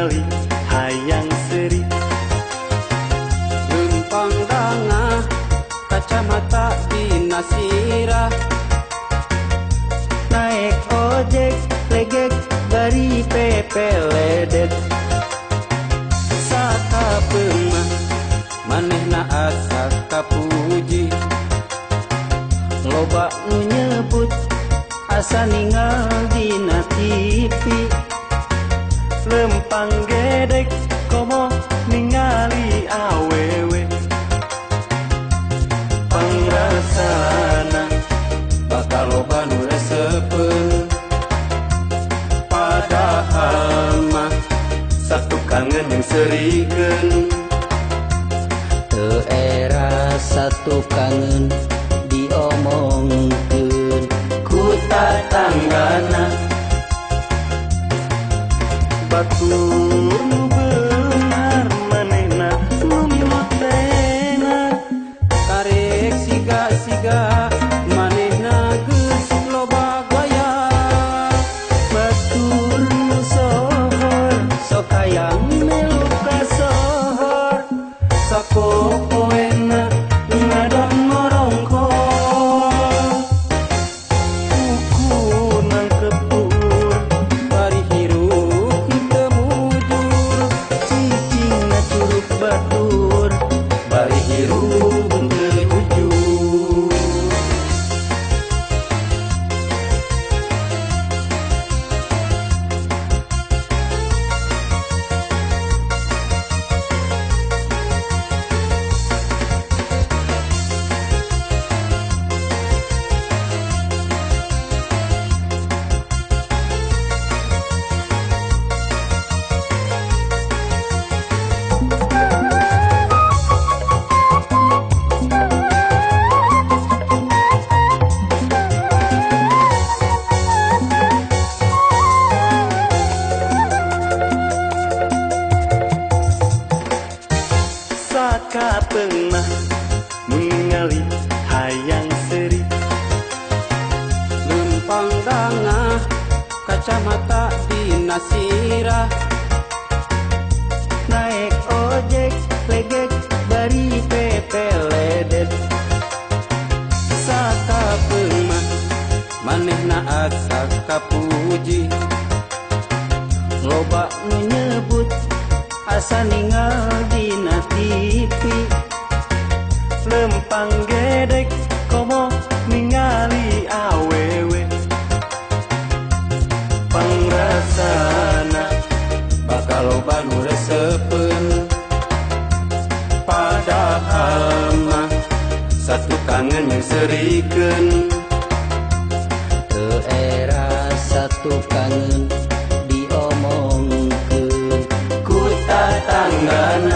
ningali hayang seri lempang dangah kacamata dina sirah naik ojek legek dari pepeledet sakapeung manehna asa kapuji loba nu nyebut asa ningal dina TV lempang gedek komo ningali awewe pangrasana bakal loba nu reseupeun padahal mah satu kangen yang serikeun teu era satu kangen diomongkeun ku tatanggana batur nu beungar manehna nu mitena karek siga-siga manehna geus loba gaya batur nu sohor sok hayang melu ka sohor sapopoena ngadon morongkol kuku nang kepur bari hirup teu mujur cicing na curug batur bari hirup teu jujur sakapeung mah mun ningali hayang seri lempang dangah kacamata dina sirah naik ojek legek dari pepeledet sakapeung mah manehna asa kapuji loba nu nyebut asa ningal dina TV lempang gedek komo ningali awewe pangrasana bakal loba nu reseupeun padahal mah satu kangen yang serikeun teu era satu kangen diomongkeun ku tatanggana